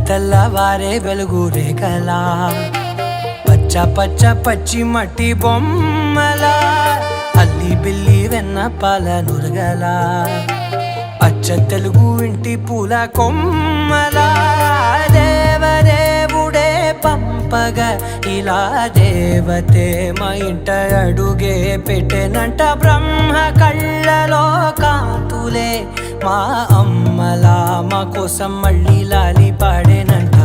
తెల్లవారే వెలుగు రేఖలా పచ్చ పచ్చ పచ్చి మట్టి బొమ్మలా అల్లి బిల్లి వెన్న పాల నురగలా అచ్చ తెలుగు ఇంటి పూల కొమ్మలా దేవదేవుడే పంపగా ఇలా దేవతే మా ఇంట అడుగే పెట్టెనంట బ్రహ్మ కళ్ళలో కాంతులే మా అమ్మలా మా కోసం మళ్ళీ లాలి పాడేనంట.